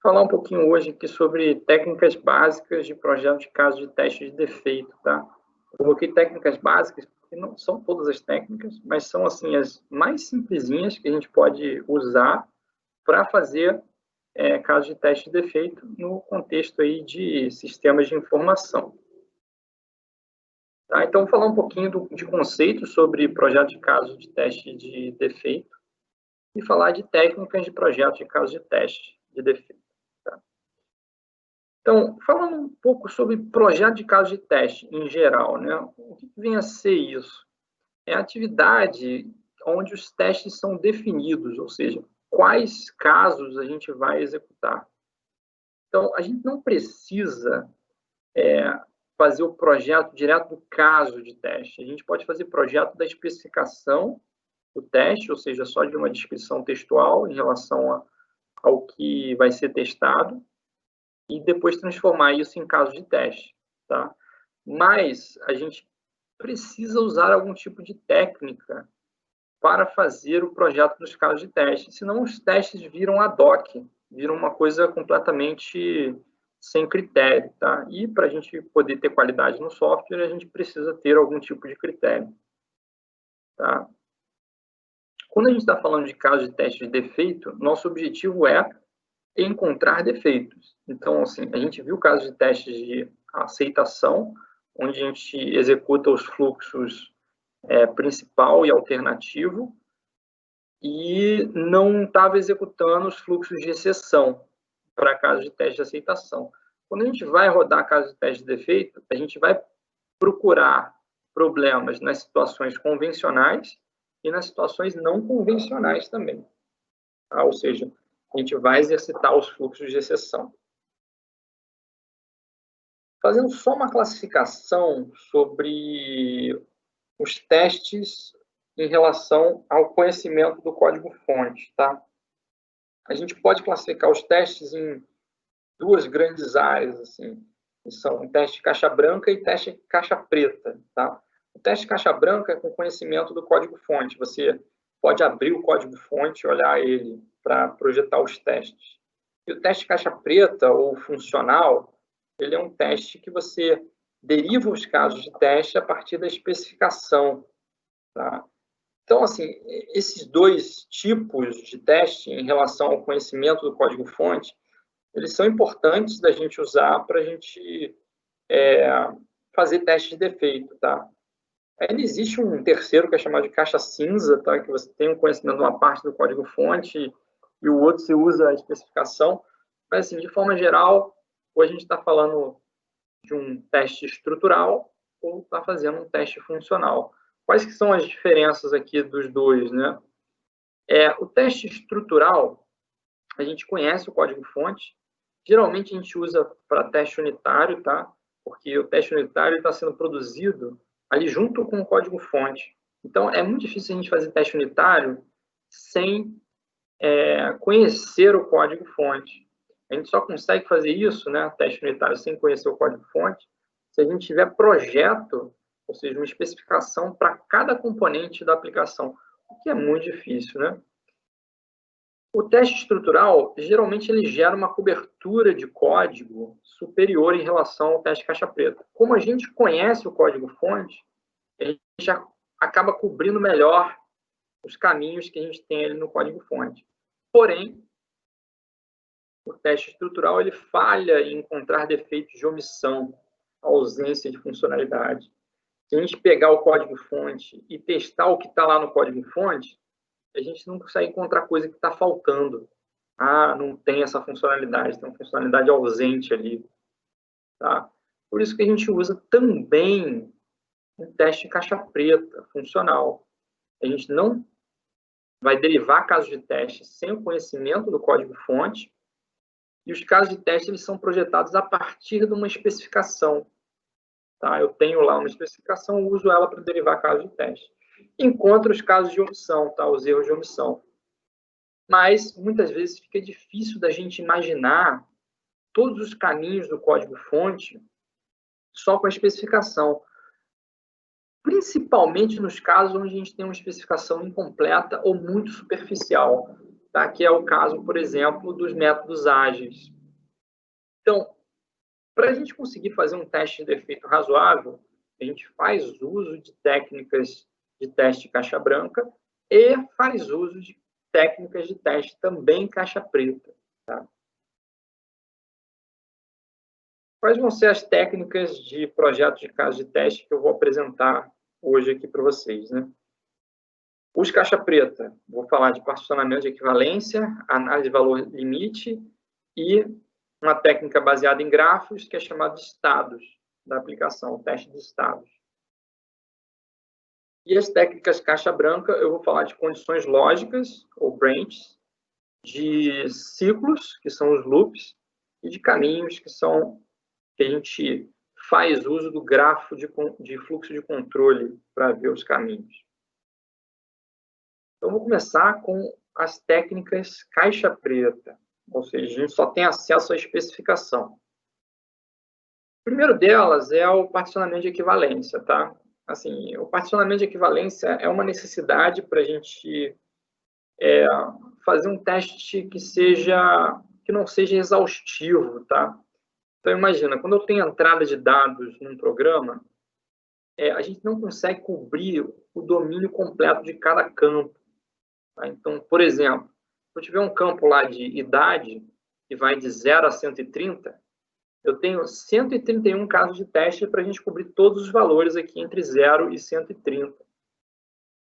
Falar um pouquinho hoje aqui sobre técnicas básicas de projeto de caso de teste de defeito, tá? Eu coloquei técnicas básicas, porque não são todas as técnicas, mas são, assim, as mais simplesinhas que a gente pode usar para fazer caso de teste de defeito no contexto aí de sistemas de informação. Tá? Então, vou falar um pouquinho de conceitos sobre projeto de caso de teste de defeito e falar de técnicas de projeto de caso de teste de defeito. Tá? Então, falando um pouco sobre projeto de caso de teste em geral, né? O que vem a ser isso? É a atividade onde os testes são definidos, ou seja, quais casos a gente vai executar. Então, a gente não precisa fazer o projeto direto do caso de teste. A gente pode fazer projeto da especificação do teste, ou seja, só de uma descrição textual em relação ao que vai ser testado, e depois transformar isso em caso de teste, tá? Mas a gente precisa usar algum tipo de técnica para fazer o projeto dos casos de teste, senão os testes viram ad hoc, viram uma coisa completamente sem critério, tá? E para a gente poder ter qualidade no software, a gente precisa ter algum tipo de critério, tá? Quando a gente está falando de caso de teste de defeito, nosso objetivo é encontrar defeitos. Então, assim, a gente viu casos de testes de aceitação, onde a gente executa os fluxos principal e alternativo, e não estava executando os fluxos de exceção para casos de teste de aceitação. Quando a gente vai rodar casos de teste de defeito, a gente vai procurar problemas nas situações convencionais e nas situações não convencionais também. Tá? Ou seja, a gente vai exercitar os fluxos de exceção. Fazendo só uma classificação sobre os testes em relação ao conhecimento do código-fonte, tá? A gente pode classificar os testes em duas grandes áreas, assim, que são o teste caixa branca e teste caixa preta, tá? O teste caixa branca é com conhecimento do código-fonte. Você pode abrir o código-fonte e olhar ele para projetar os testes. E o teste caixa preta, ou funcional, ele é um teste que você deriva os casos de teste a partir da especificação, tá? Então, assim, esses dois tipos de teste em relação ao conhecimento do código-fonte, eles são importantes da gente usar para a gente fazer teste de defeito, tá? Ainda existe um terceiro que é chamado de caixa cinza, tá? Que você tem um conhecimento de uma parte do código-fonte e o outro você usa a especificação. Mas, assim, de forma geral, ou a gente está falando de um teste estrutural ou está fazendo um teste funcional. Quais que são as diferenças aqui dos dois, né? O teste estrutural, a gente conhece o código-fonte. Geralmente, a gente usa para teste unitário, tá? Porque o teste unitário está sendo produzido ali junto com o código-fonte. Então, é muito difícil a gente fazer teste unitário sem conhecer o código-fonte. A gente só consegue fazer isso, né, teste unitário, sem conhecer o código-fonte, se a gente tiver projeto, ou seja, uma especificação para cada componente da aplicação, o que é muito difícil, né? O teste estrutural, geralmente, ele gera uma cobertura de código superior em relação ao teste caixa preta. Como a gente conhece o código-fonte, a gente já acaba cobrindo melhor os caminhos que a gente tem ali no código-fonte. Porém, o teste estrutural ele falha em encontrar defeitos de omissão, ausência de funcionalidade. Se a gente pegar o código-fonte e testar o que está lá no código-fonte, a gente não consegue encontrar coisa que está faltando. Ah, não tem essa funcionalidade, tem uma funcionalidade ausente ali. Tá? Por isso que a gente usa também um teste caixa preta, funcional. A gente não vai derivar casos de teste sem o conhecimento do código-fonte, e os casos de teste eles são projetados a partir de uma especificação. Tá? Eu tenho lá uma especificação, uso ela para derivar casos de teste. Encontro os casos de omissão, tá? Os erros de omissão. Mas, muitas vezes, fica difícil da gente imaginar todos os caminhos do código-fonte só com a especificação. Principalmente nos casos onde a gente tem uma especificação incompleta ou muito superficial. tá? Que é o caso, por exemplo, dos métodos ágeis. Então, para a gente conseguir fazer um teste de defeito razoável, a gente faz uso de técnicas de teste caixa branca e faz uso de técnicas de teste também caixa preta. Tá? Quais vão ser as técnicas de projeto de caso de teste que eu vou apresentar hoje aqui para vocês, né? Os caixa preta, vou falar de particionamento de equivalência, análise de valor limite e uma técnica baseada em grafos que é chamada de estados da aplicação, o teste de estados. E as técnicas caixa branca, eu vou falar de condições lógicas, ou branches, de ciclos, que são os loops, e de caminhos, que a gente faz uso do grafo de fluxo de controle para ver os caminhos. Então, vou começar com as técnicas caixa preta, ou seja, a gente só tem acesso à especificação. O primeiro delas é o particionamento de equivalência, tá? Assim, o particionamento de equivalência é uma necessidade para a gente fazer um teste que não seja exaustivo, tá? Então, imagina, quando eu tenho entrada de dados num programa, a gente não consegue cobrir o domínio completo de cada campo. Tá? Então, por exemplo, se eu tiver um campo lá de idade, que vai de 0 a 130, eu tenho 131 casos de teste para a gente cobrir todos os valores aqui entre 0 e 130.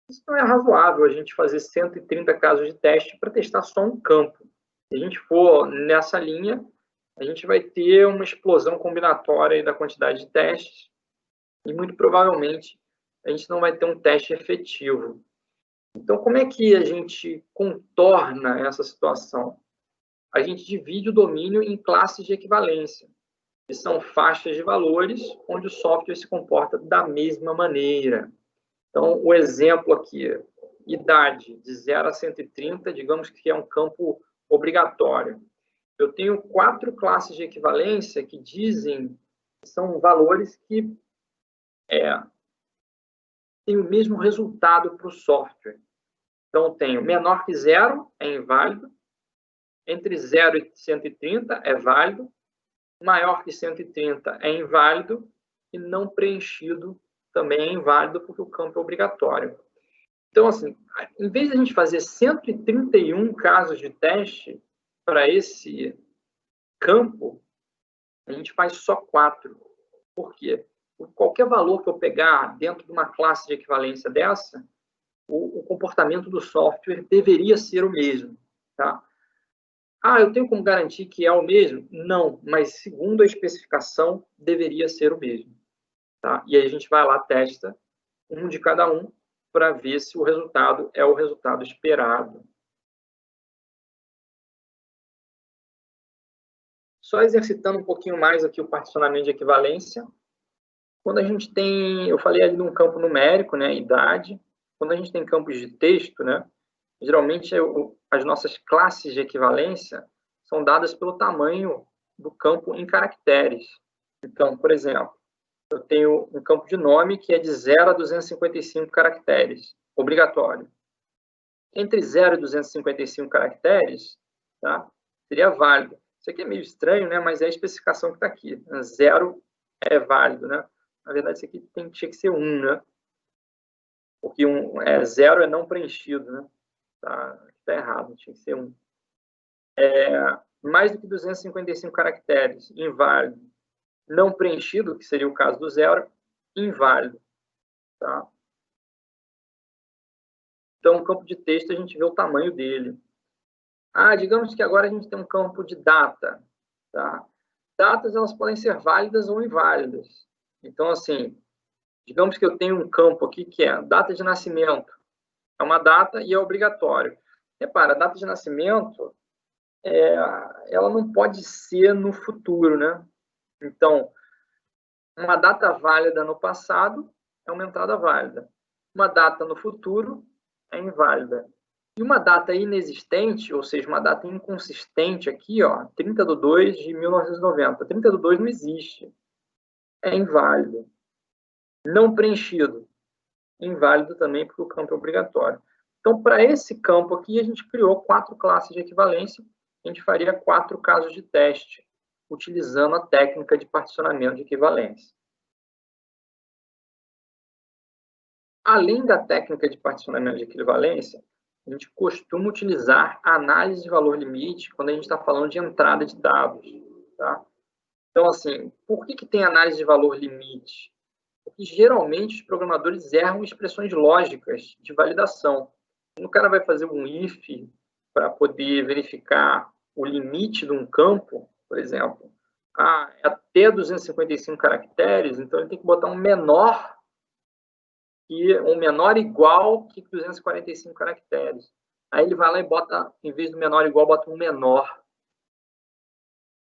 Isso não é razoável a gente fazer 130 casos de teste para testar só um campo. Se a gente for nessa linha, a gente vai ter uma explosão combinatória da quantidade de testes e, muito provavelmente, a gente não vai ter um teste efetivo. Então, como é que a gente contorna essa situação? A gente divide o domínio em classes de equivalência, que são faixas de valores onde o software se comporta da mesma maneira. Então, o exemplo aqui, idade de 0 a 130, digamos que é um campo obrigatório. Eu tenho 4 classes de equivalência que dizem que são valores que têm o mesmo resultado para o software. Então, eu tenho menor que 0, é inválido, entre 0 e 130 é válido, maior que 130 é inválido e não preenchido também é inválido porque o campo é obrigatório. Então, assim, em vez de a gente fazer 131 casos de teste para esse campo, a gente faz só 4. Por quê? Qualquer valor que eu pegar dentro de uma classe de equivalência dessa, o comportamento do software deveria ser o mesmo. Tá? Ah, eu tenho como garantir que é o mesmo? Não, mas segundo a especificação, deveria ser o mesmo. Tá? E aí a gente vai lá, testa um de cada um para ver se o resultado é o resultado esperado. Só exercitando um pouquinho mais aqui o particionamento de equivalência. Quando a gente tem, eu falei ali de um campo numérico, né, idade. Quando a gente tem campos de texto, né, geralmente as nossas classes de equivalência são dadas pelo tamanho do campo em caracteres. Então, por exemplo, eu tenho um campo de nome que é de 0 a 255 caracteres, obrigatório. Entre 0 e 255 caracteres, tá, seria válido. Isso aqui é meio estranho, né, mas é a especificação que está aqui. 0 é válido, né? Na verdade, isso aqui tinha que ser 1, né? Porque 0 é não preenchido, né? Tá errado, tinha que ser 1. Mais do que 255 caracteres, inválido. Não preenchido, que seria o caso do 0, inválido. Tá? Então, o campo de texto, a gente vê o tamanho dele. Digamos que agora a gente tem um campo de data. Tá? Datas, elas podem ser válidas ou inválidas. Então, assim, digamos que eu tenho um campo aqui que é data de nascimento. É uma data e é obrigatório. Repara, a data de nascimento, ela não pode ser no futuro, né? Então, uma data válida no passado é uma entrada válida. Uma data no futuro é inválida. E uma data inexistente, ou seja, uma data inconsistente aqui, ó, 30/2 de 1990. 30/2 não existe. É inválido. Não preenchido. Inválido também porque o campo é obrigatório. Então, para esse campo aqui, a gente criou 4 classes de equivalência. A gente faria 4 casos de teste, utilizando a técnica de particionamento de equivalência. Além da técnica de particionamento de equivalência, a gente costuma utilizar a análise de valor limite quando a gente está falando de entrada de dados. Tá? Então, assim, por que tem análise de valor limite? Porque geralmente os programadores erram expressões lógicas de validação. Quando o cara vai fazer um if para poder verificar o limite de um campo, por exemplo, é até 255 caracteres, então ele tem que botar um menor igual que 245 caracteres. Aí ele vai lá e bota, em vez do menor igual, bota um menor.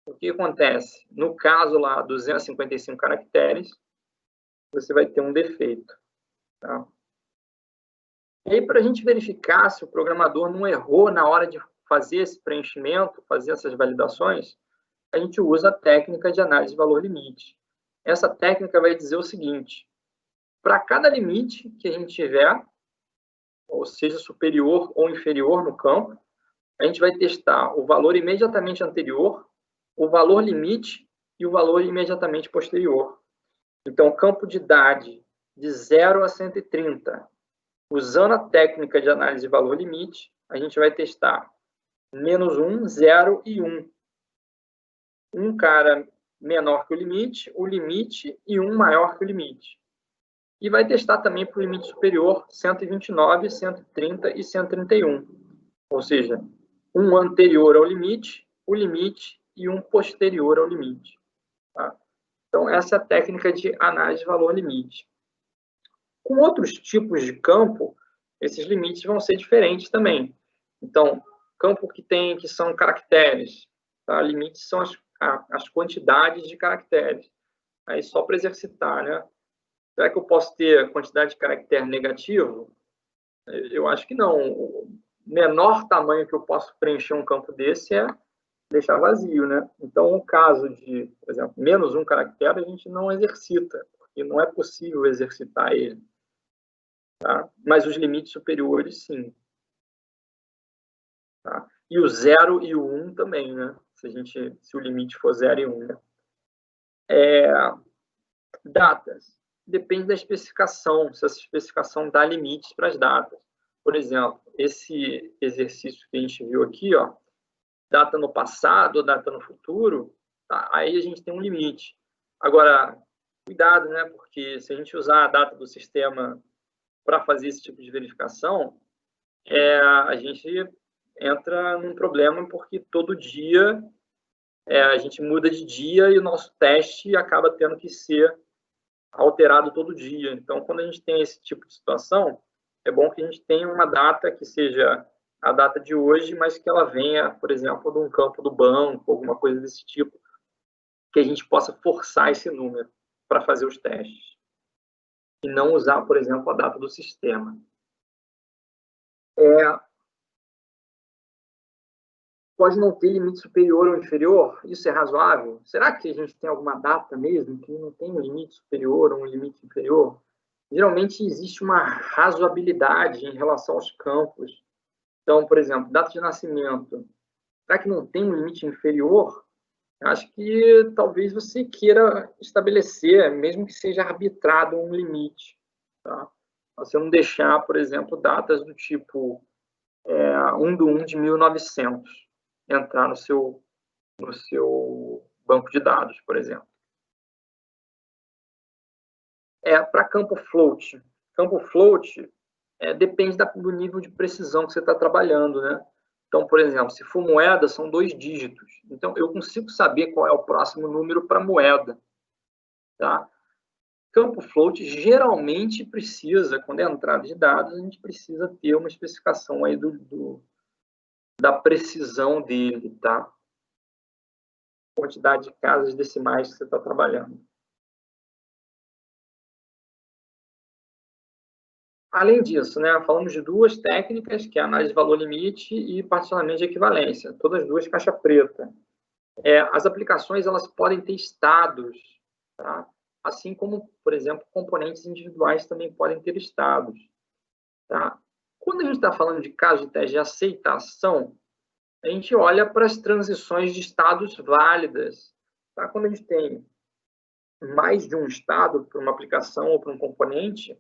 O que acontece? No caso lá, 255 caracteres, você vai ter um defeito. Tá? E aí, para a gente verificar se o programador não errou na hora de fazer esse preenchimento, fazer essas validações, a gente usa a técnica de análise de valor limite. Essa técnica vai dizer o seguinte: para cada limite que a gente tiver, ou seja, superior ou inferior no campo, a gente vai testar o valor imediatamente anterior, o valor limite e o valor imediatamente posterior. Então, campo de idade de 0 a 130, usando a técnica de análise de valor limite, a gente vai testar -1, 0 e 1. Um cara menor que o limite e um maior que o limite. E vai testar também para o limite superior 129, 130 e 131. Ou seja, um anterior ao limite, o limite e um posterior ao limite. Tá? Então, essa é a técnica de análise de valor limite. Com outros tipos de campo, esses limites vão ser diferentes também. Então, campo que são caracteres, tá? Limites são as quantidades de caracteres. Aí, só para exercitar, né? Será que eu posso ter quantidade de caractere negativo? Eu acho que não. O menor tamanho que eu posso preencher um campo desse é deixar vazio, né? Então, no caso de, por exemplo, -1 caractere, a gente não exercita, porque não é possível exercitar ele. Tá? Mas os limites superiores, sim. Tá? E o 0 e o 1 também, né? Se o limite for 0 e 1. Né? Datas. Depende da especificação, se essa especificação dá limites para as datas. Por exemplo, esse exercício que a gente viu aqui, ó, data no passado ou data no futuro, tá? Aí a gente tem um limite. Agora, cuidado, né? Porque se a gente usar a data do sistema para fazer esse tipo de verificação, a gente entra num problema porque todo dia a gente muda de dia e o nosso teste acaba tendo que ser alterado todo dia. Então, quando a gente tem esse tipo de situação, é bom que a gente tenha uma data que seja a data de hoje, mas que ela venha, por exemplo, de um campo do banco, alguma coisa desse tipo, que a gente possa forçar esse número para fazer os testes. E não usar, por exemplo, a data do sistema. Pode não ter limite superior ou inferior? Isso é razoável? Será que a gente tem alguma data mesmo que não tem um limite superior ou um limite inferior? Geralmente existe uma razoabilidade em relação aos campos. Então, por exemplo, data de nascimento. Será que não tem um limite inferior? Acho que talvez você queira estabelecer, mesmo que seja arbitrado, um limite. Tá? Você não deixar, por exemplo, datas do tipo 1/1 de 1900 entrar no seu banco de dados, por exemplo. Para campo float. Campo float depende do nível de precisão que você está trabalhando, né? Então, por exemplo, se for moeda, são 2 dígitos. Então, eu consigo saber qual é o próximo número para moeda. Tá? Campo float geralmente precisa, quando é entrada de dados, a gente precisa ter uma especificação aí da precisão dele, tá? Quantidade de casas decimais que você está trabalhando. Além disso, né, falamos de 2 técnicas, que é a análise de valor limite e particionamento de equivalência, todas 2 caixa preta. As aplicações elas podem ter estados, tá? Assim como, por exemplo, componentes individuais também podem ter estados. Tá? Quando a gente está falando de caso de teste de aceitação, a gente olha para as transições de estados válidas. Tá? Quando a gente tem mais de um estado para uma aplicação ou para um componente,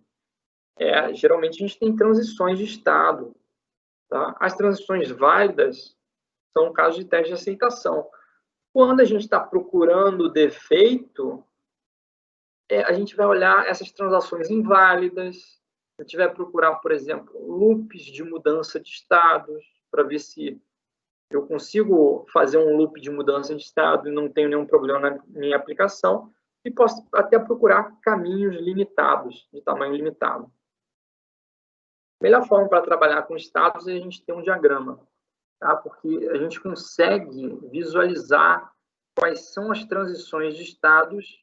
geralmente a gente tem transições de estado. Tá? As transições válidas são casos de teste de aceitação. Quando a gente está procurando defeito, a gente vai olhar essas transações inválidas, a gente vai procurar, por exemplo, loops de mudança de estados, para ver se eu consigo fazer um loop de mudança de estado e não tenho nenhum problema na minha aplicação, e posso até procurar caminhos limitados, de tamanho limitado. A melhor forma para trabalhar com estados é a gente ter um diagrama, tá? Porque a gente consegue visualizar quais são as transições de estados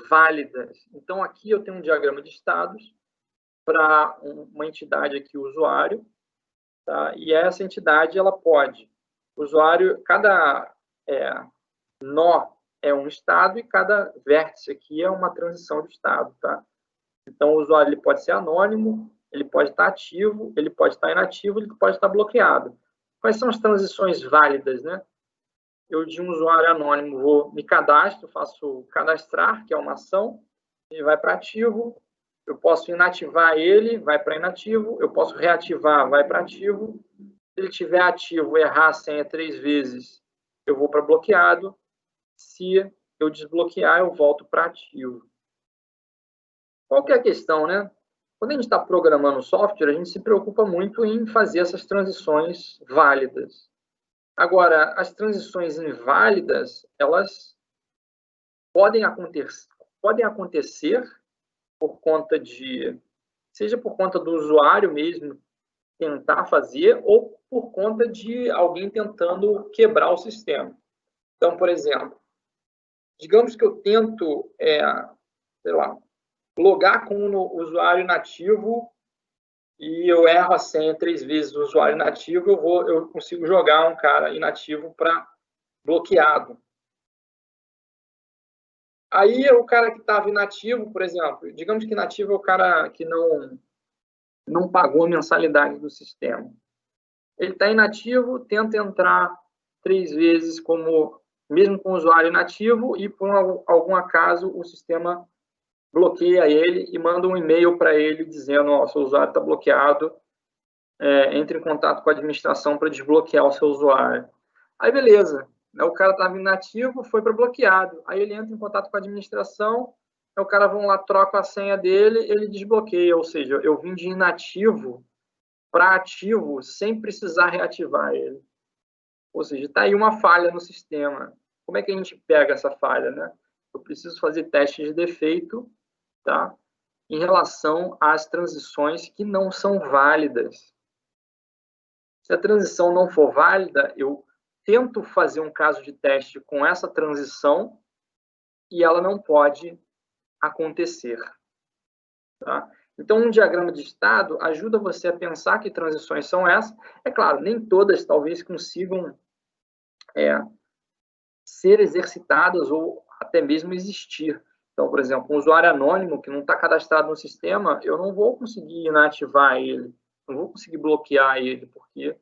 válidas. Então, aqui eu tenho um diagrama de estados para uma entidade aqui, o usuário, tá? E essa entidade, ela pode, o usuário, cada nó é um estado e cada vértice aqui é uma transição de estado, tá? Então, o usuário ele pode ser anônimo, ele pode estar ativo, ele pode estar inativo, ele pode estar bloqueado. Quais são as transições válidas, né? Eu, de um usuário anônimo, vou me cadastro, faço cadastrar, que é uma ação, ele vai para ativo, eu posso inativar ele, vai para inativo, eu posso reativar, vai para ativo. Se ele estiver ativo, errar a senha 3 vezes, eu vou para bloqueado. Se eu desbloquear, eu volto para ativo. Qual que é a questão, né? Quando a gente está programando software, a gente se preocupa muito em fazer essas transições válidas. Agora, as transições inválidas, elas podem acontecer por conta de, seja por conta do usuário mesmo tentar fazer, ou por conta de alguém tentando quebrar o sistema. Então, por exemplo, digamos que eu tento, sei lá, logar com o usuário nativo e eu erro a senha 3 vezes do usuário inativo, eu consigo jogar um cara inativo para bloqueado. Aí o cara que estava inativo, por exemplo, digamos que inativo é o cara que não pagou a mensalidade do sistema. Ele está inativo, tenta entrar 3 vezes mesmo com o usuário inativo e por algum acaso o sistema bloqueia ele e manda um e-mail para ele dizendo: ó, seu usuário está bloqueado, entre em contato com a administração para desbloquear o seu usuário. Aí beleza, o cara estava inativo, foi para bloqueado. Aí ele entra em contato com a administração, aí o cara vão lá, troca a senha dele, ele desbloqueia. Ou seja, eu vim de inativo para ativo sem precisar reativar ele. Ou seja, está aí uma falha no sistema. Como é que a gente pega essa falha, né? Eu preciso fazer testes de defeito, tá? Em relação às transições que não são válidas. Se a transição não for válida, eu tento fazer um caso de teste com essa transição e ela não pode acontecer. Tá? Então, um diagrama de estado ajuda você a pensar que transições são essas. É claro, nem todas talvez consigam ser exercitadas ou até mesmo existir. Então, por exemplo, um usuário anônimo que não está cadastrado no sistema, eu não vou conseguir inativar ele, não vou conseguir bloquear ele, porque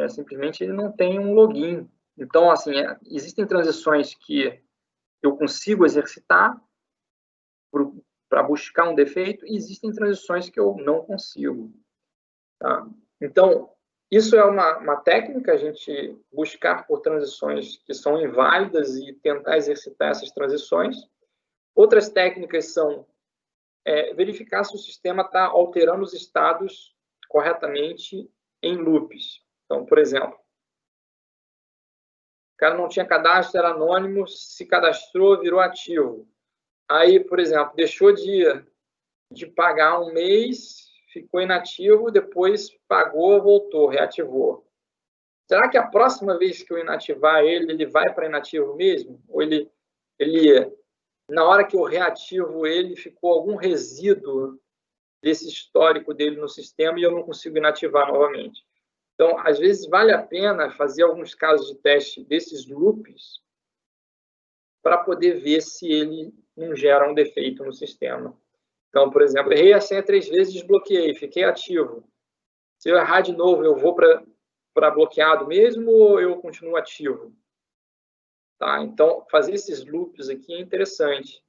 simplesmente ele não tem um login. Então, assim, existem transições que eu consigo exercitar para buscar um defeito, e existem transições que eu não consigo. Tá? Então, isso é uma técnica, a gente buscar por transições que são inválidas e tentar exercitar essas transições. Outras técnicas são verificar se o sistema está alterando os estados corretamente em loops. Então, por exemplo, o cara não tinha cadastro, era anônimo, se cadastrou, virou ativo. Aí, por exemplo, deixou de pagar um mês, ficou inativo, depois pagou, voltou, reativou. Será que a próxima vez que eu inativar ele vai para inativo mesmo? Ou ele, na hora que eu reativo ele, ficou algum resíduo desse histórico dele no sistema e eu não consigo inativar novamente? Então, às vezes, vale a pena fazer alguns casos de teste desses loops para poder ver se ele não gera um defeito no sistema. Então, por exemplo, errei a senha 3 vezes, desbloqueei, fiquei ativo. Se eu errar de novo, eu vou para bloqueado mesmo ou eu continuo ativo? Tá? Então, fazer esses loops aqui é interessante.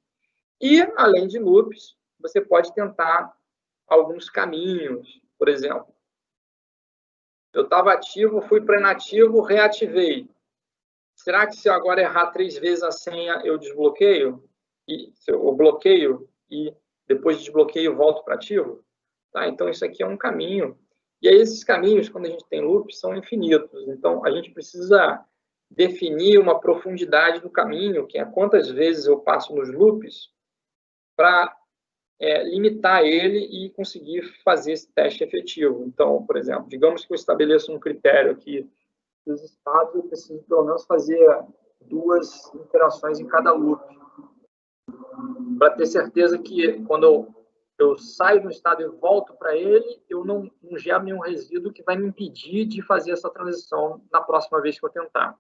E, além de loops, você pode tentar alguns caminhos. Por exemplo, eu estava ativo, fui para inativo, reativei. Será que se eu agora errar 3 vezes a senha, eu desbloqueio? Eu bloqueio e depois de desbloqueio volto para ativo? Tá? Então, isso aqui é um caminho. E aí, esses caminhos, quando a gente tem loops, são infinitos. Então, a gente precisa definir uma profundidade do caminho, que é quantas vezes eu passo nos loops, para limitar ele e conseguir fazer esse teste efetivo. Então, por exemplo, digamos que eu estabeleço um critério aqui dos estados, eu preciso pelo menos fazer 2 interações em cada loop, para ter certeza que quando eu saio do estado e volto para ele, eu não gero nenhum resíduo que vai me impedir de fazer essa transição na próxima vez que eu tentar.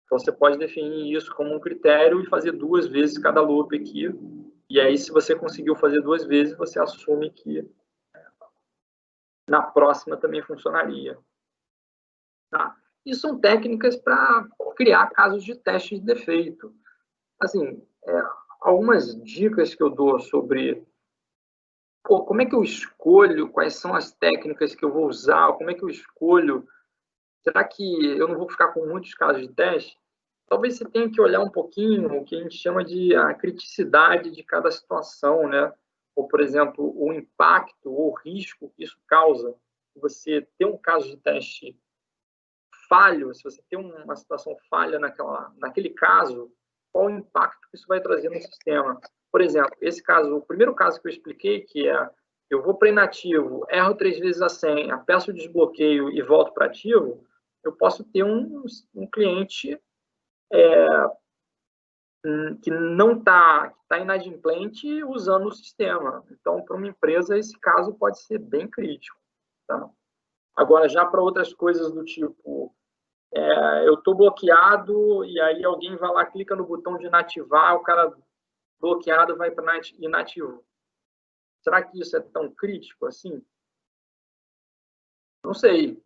Então, você pode definir isso como um critério e fazer 2 vezes cada loop aqui. E aí, se você conseguiu fazer 2 vezes, você assume que na próxima também funcionaria. Tá? E são técnicas para criar casos de teste de defeito. Assim, algumas dicas que eu dou sobre como é que eu escolho, quais são as técnicas que eu vou usar, como é que eu escolho, será que eu não vou ficar com muitos casos de teste? Talvez você tenha que olhar um pouquinho o que a gente chama de a criticidade de cada situação, né? Ou, por exemplo, o impacto ou o risco que isso causa. Se você tem um caso de teste falho, se você tem uma situação falha naquele caso, qual o impacto que isso vai trazer no sistema? Por exemplo, esse caso, o primeiro caso que eu expliquei, que é eu vou para inativo, erro 3 vezes a senha, peço desbloqueio e volto para ativo, eu posso ter um cliente que não está inadimplente usando o sistema. Então, para uma empresa, esse caso pode ser bem crítico. Tá? Agora, já para outras coisas do tipo, eu estou bloqueado e aí alguém vai lá, clica no botão de inativar, o cara bloqueado vai para inativo. Será que isso é tão crítico assim? Não sei,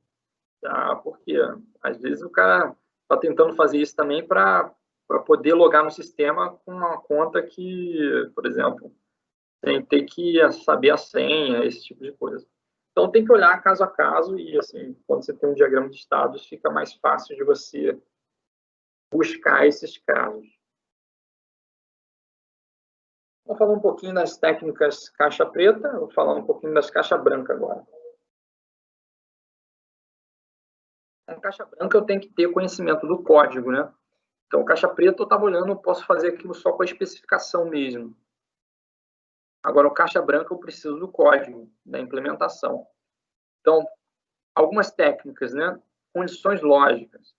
tá? Porque às vezes o cara está tentando fazer isso também para poder logar no sistema com uma conta que, por exemplo, tem que saber a senha, esse tipo de coisa. Então, tem que olhar caso a caso e, assim, quando você tem um diagrama de estados, fica mais fácil de você buscar esses casos. Vou falar um pouquinho das técnicas caixa preta, vou falar um pouquinho das caixa branca agora. Na caixa branca, eu tenho que ter conhecimento do código, né? Então, caixa preta, eu estava olhando, eu posso fazer aquilo só com a especificação mesmo. Agora, o caixa branca, eu preciso do código, da implementação. Então, algumas técnicas, né? Condições lógicas.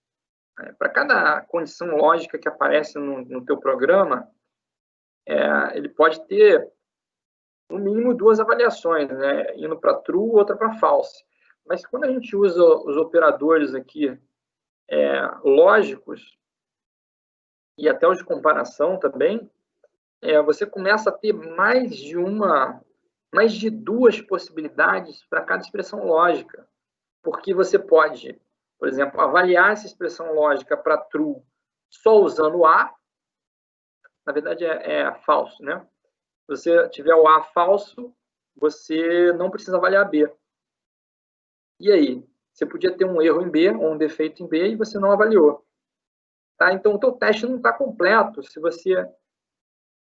Para cada condição lógica que aparece no teu programa, ele pode ter, no mínimo, 2 avaliações, né? Indo para true, outra para false. Mas quando a gente usa os operadores aqui lógicos, e até os de comparação também, você começa a ter mais de 2 possibilidades para cada expressão lógica. Porque você pode, por exemplo, avaliar essa expressão lógica para true só usando o A, na verdade é falso, né? Se você tiver o A falso, você não precisa avaliar B. E aí? Você podia ter um erro em B ou um defeito em B e você não avaliou. Tá? Então, o teu teste não está completo se você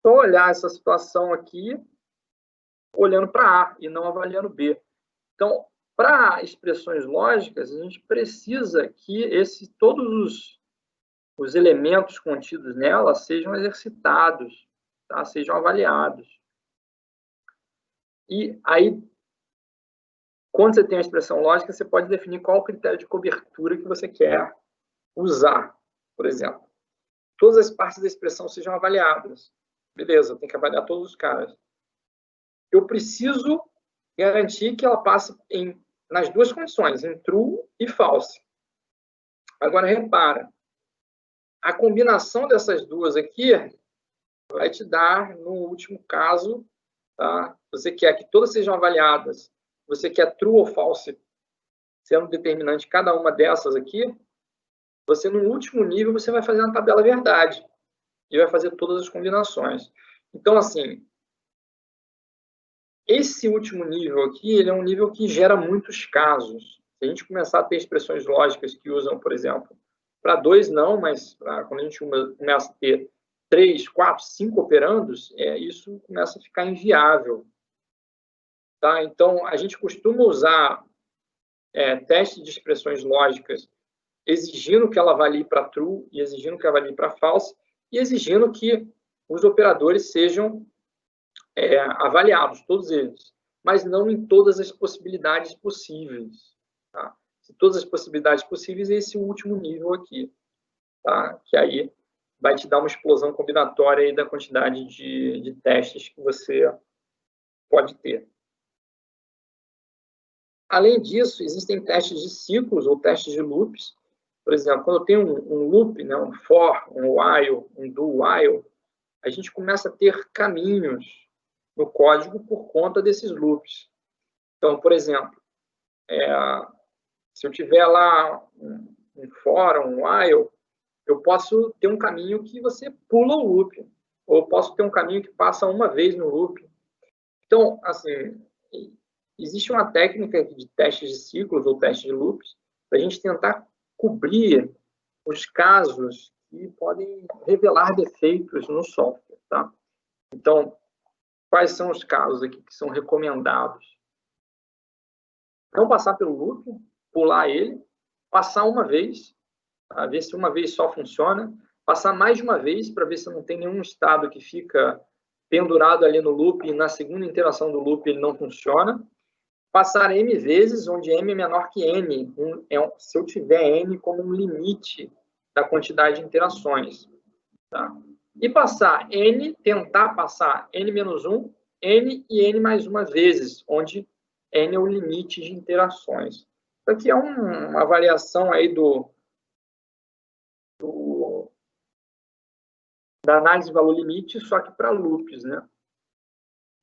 só olhar essa situação aqui olhando para A e não avaliando B. Então, para expressões lógicas, a gente precisa que todos os elementos contidos nela sejam exercitados, tá? Sejam avaliados. E aí, quando você tem a expressão lógica, você pode definir qual o critério de cobertura que você quer usar, por exemplo. Todas as partes da expressão sejam avaliadas. Beleza, tem que avaliar todos os caras. Eu preciso garantir que ela passe nas 2 condições, em true e false. Agora, repara, a combinação dessas 2 aqui vai te dar, no último caso, tá? Você quer que todas sejam avaliadas, você quer true ou false sendo determinante cada uma dessas aqui, você, no último nível, você vai fazer uma tabela verdade e vai fazer todas as combinações. Então, assim, esse último nível aqui, ele é um nível que gera muitos casos. Se a gente começar a ter expressões lógicas que usam, por exemplo, para 2 não, mas quando a gente começa a ter 3, 4, 5 operandos, isso começa a ficar inviável. Tá? Então, a gente costuma usar teste de expressões lógicas exigindo que ela avalie para true e exigindo que ela avalie para false e exigindo que os operadores sejam avaliados, todos eles, mas não em todas as possibilidades possíveis. Tá? Se todas as possibilidades possíveis, é esse último nível aqui, tá? Que aí vai te dar uma explosão combinatória aí da quantidade de testes que você pode ter. Além disso, existem testes de ciclos ou testes de loops. Por exemplo, quando eu tenho um loop, né, um for, um while, um do while, a gente começa a ter caminhos no código por conta desses loops. Então, por exemplo, se eu tiver lá um for, um while, eu posso ter um caminho que você pula o loop, ou eu posso ter um caminho que passa uma vez no loop. Então, assim, existe uma técnica de testes de ciclos ou testes de loops para a gente tentar cobrir os casos que podem revelar defeitos no software, tá? Então, quais são os casos aqui que são recomendados? Não passar pelo loop, pular ele, passar uma vez, para ver se uma vez só funciona, passar mais de uma vez para ver se não tem nenhum estado que fica pendurado ali no loop e na segunda interação do loop ele não funciona. Passar m vezes, onde m é menor que n, se eu tiver n como um limite da quantidade de interações. Tá? E passar n, tentar passar n-1, n e n mais uma vezes, onde n é o limite de interações. Isso aqui é uma variação aí da análise de valor limite, só que para loops, né?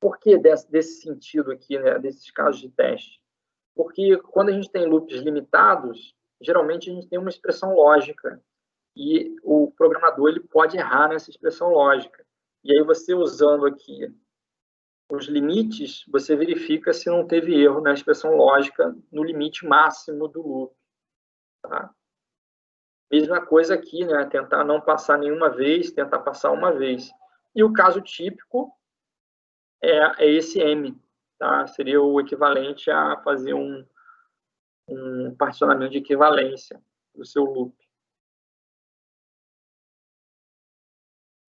Por que desse sentido aqui, né, desses casos de teste? Porque quando a gente tem loops limitados, geralmente a gente tem uma expressão lógica e o programador ele pode errar nessa expressão lógica. E aí você usando aqui os limites, você verifica se não teve erro na expressão lógica no limite máximo do loop. Tá? Mesma coisa aqui, né? Tentar não passar nenhuma vez, tentar passar uma vez. E o caso típico é esse M, tá? Seria o equivalente a fazer um particionamento de equivalência do seu loop.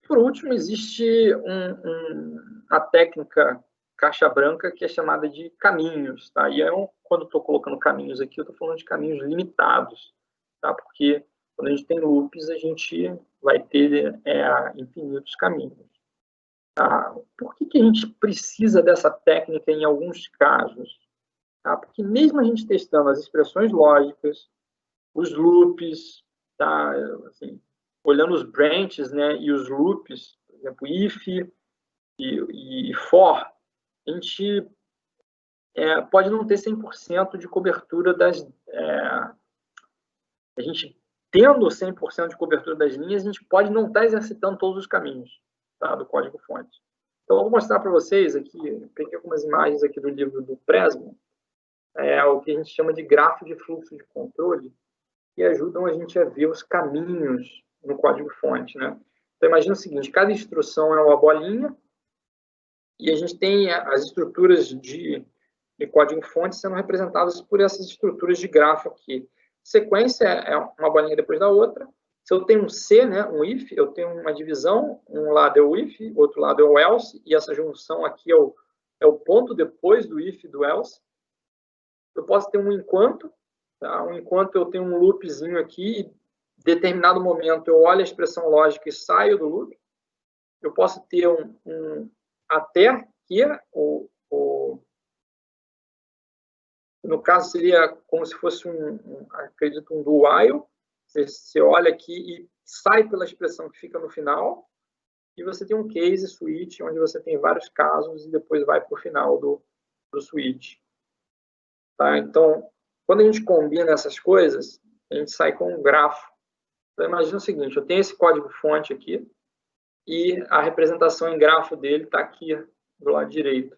Por último, existe uma técnica caixa branca que é chamada de caminhos. Tá? E quando estou colocando caminhos aqui, eu estou falando de caminhos limitados, tá? Porque quando a gente tem loops, a gente vai ter infinitos caminhos. Tá? Por que a gente precisa dessa técnica em alguns casos? Tá? Porque mesmo a gente testando as expressões lógicas, os loops, tá? Assim, olhando os branches, né, e os loops, por exemplo, if e for, a gente pode não ter 100% de cobertura das... a gente tendo 100% de cobertura das linhas, a gente pode não estar exercitando todos os caminhos, tá, do código-fonte. Então, eu vou mostrar para vocês aqui, peguei algumas imagens aqui do livro do Pressman, o que a gente chama de grafo de fluxo de controle, que ajudam a gente a ver os caminhos no código-fonte, né? Então, imagina o seguinte, cada instrução é uma bolinha e a gente tem as estruturas de código-fonte sendo representadas por essas estruturas de grafo aqui. Sequência é uma bolinha depois da outra. Se eu tenho um C, né, um if, eu tenho uma divisão, um lado é o if, outro lado é o else, e essa junção aqui é o ponto depois do if e do else. Eu posso ter um enquanto, tá? Um enquanto eu tenho um loopzinho aqui, e em determinado momento eu olho a expressão lógica e saio do loop. Eu posso ter um até, que no caso seria como se fosse acredito, um do while. Você olha aqui e sai pela expressão que fica no final, e você tem um case switch, onde você tem vários casos e depois vai para o final do switch. Tá? Então, Quando a gente combina essas coisas, a gente sai com um grafo. Então, imagina o seguinte, eu tenho esse código-fonte aqui, e a representação em grafo dele está aqui, do lado direito.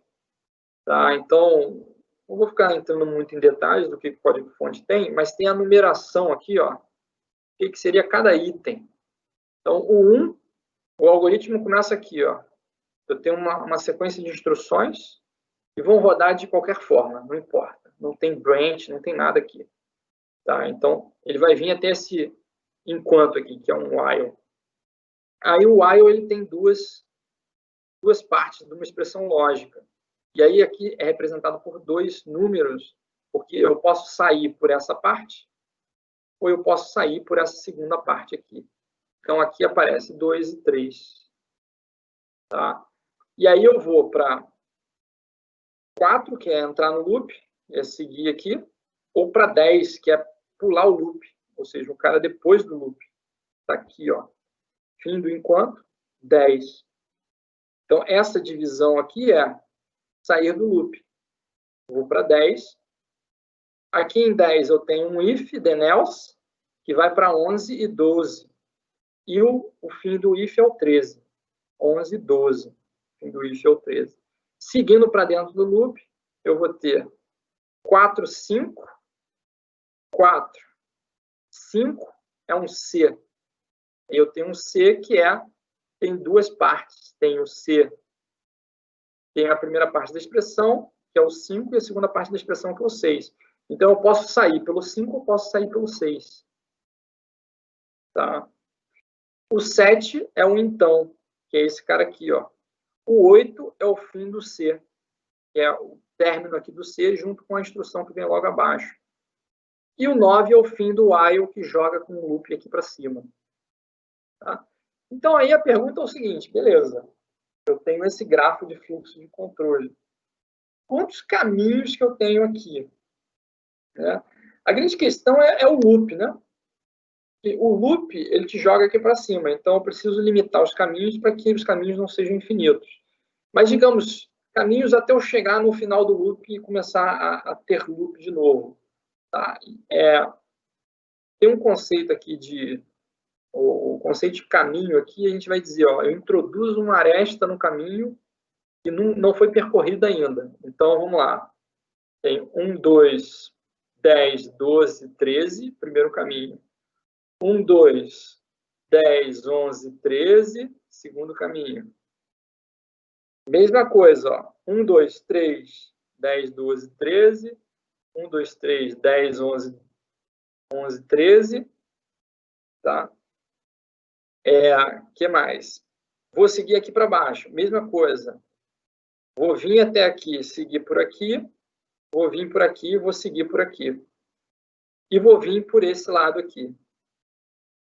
Tá? Então, não vou ficar entrando muito em detalhes do que o código-fonte tem, mas tem a numeração aqui, ó, o que seria cada item. Então, o algoritmo começa aqui, ó. Eu tenho uma sequência de instruções que vão rodar de qualquer forma, não importa. Não tem branch, não tem nada aqui. Tá? Então, ele vai vir até esse enquanto aqui, que é um while. Aí o while ele tem duas partes de uma expressão lógica. E aí aqui é representado por dois números, porque eu posso sair por essa parte, ou eu posso sair por essa segunda parte aqui. Então, aqui aparece 2 e 3. Tá? E aí eu vou para 4, que é entrar no loop, é seguir aqui, ou para 10, que é pular o loop, ou seja, o cara depois do loop. Está aqui, ó. Fim do enquanto, 10. Então, essa divisão aqui é sair do loop. Vou para 10. Aqui em 10 eu tenho um if, then else, que vai para 11 e 12. E o fim do if é o 13. 11 e 12. O fim do if é o 13. Seguindo para dentro do loop, eu vou ter 4, 5. 4. 5 é um C. Eu tenho um C que tem duas partes. Tem o C, tem a primeira parte da expressão, que é o 5, e a segunda parte da expressão, que é o 6. Então, eu posso sair pelo 5 ou posso sair pelo 6. Tá? O 7 é o então, que é esse cara aqui. Ó. O 8 é o fim do C, que é o término aqui do C, junto com a instrução que vem logo abaixo. E o 9 é o fim do while, que joga com o loop aqui para cima. Tá? Então, aí a pergunta é o seguinte, beleza, eu tenho esse grafo de fluxo de controle. Quantos caminhos que eu tenho aqui? Né? A grande questão é o loop, né? E o loop, ele te joga aqui para cima, então eu preciso limitar os caminhos para que os caminhos não sejam infinitos. Mas, digamos, caminhos até eu chegar no final do loop e começar a ter loop de novo. Tá? Tem um conceito aqui o conceito de caminho aqui, a gente vai dizer, ó, eu introduzo uma aresta no caminho que não foi percorrida ainda. Então, vamos lá. Tem 1, 2, 10, 12, 13, primeiro caminho. 1, 2, 10, 11, 13, segundo caminho. Mesma coisa, ó. 1, 2, 3, 10, 12, 13. 1, 2, 3, 10, 11, 13. Tá? Que mais? Vou seguir aqui para baixo. Mesma coisa. Vou vir até aqui, seguir por aqui. Vou vir por aqui, vou seguir por aqui. E vou vir por esse lado aqui.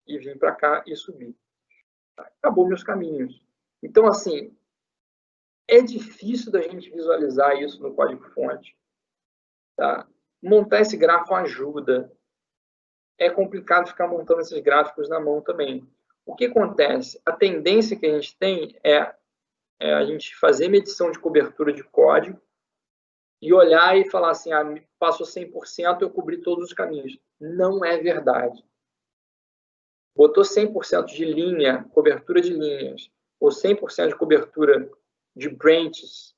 E vir para cá e subir. Acabou meus caminhos. Então, assim, é difícil da gente visualizar isso no código-fonte. Tá? Montar esse grafo ajuda. É complicado ficar montando esses gráficos na mão também. O que acontece? A tendência que a gente tem é a gente fazer medição de cobertura de código e olhar e falar assim, passou 100%, eu cobri todos os caminhos. Não é verdade. Botou 100% de linha, cobertura de linhas, ou 100% de cobertura de branches,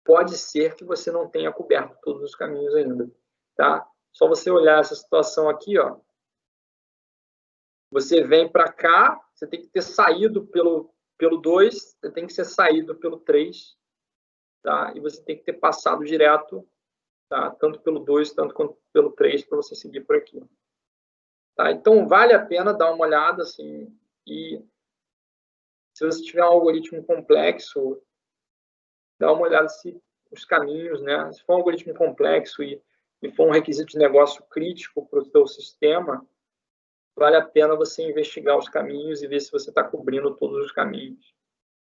pode ser que você não tenha coberto todos os caminhos ainda. Tá? Só você olhar essa situação aqui, ó. Você vem para cá, você tem que ter saído pelo 2, você tem que ser saído pelo 3, tá? E você tem que ter passado direto, tá? Tanto pelo 2, tanto quanto pelo 3, para você seguir por aqui. Tá? Então, vale a pena dar uma olhada, assim, e se você tiver um algoritmo complexo, dá uma olhada se os caminhos, né? Se for um algoritmo complexo e for um requisito de negócio crítico para o seu sistema, vale a pena você investigar os caminhos e ver se você está cobrindo todos os caminhos,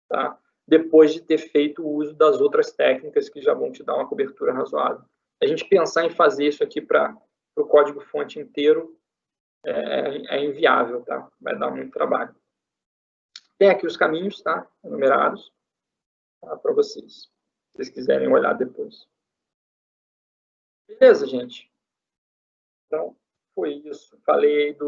tá? Depois de ter feito o uso das outras técnicas que já vão te dar uma cobertura razoável. A gente pensar em fazer isso aqui para o código-fonte inteiro é inviável, tá? Vai dar muito trabalho. Tem aqui os caminhos, tá? Enumerados, tá? Para vocês, se vocês quiserem olhar depois. Beleza, gente? Então, foi isso. Falei do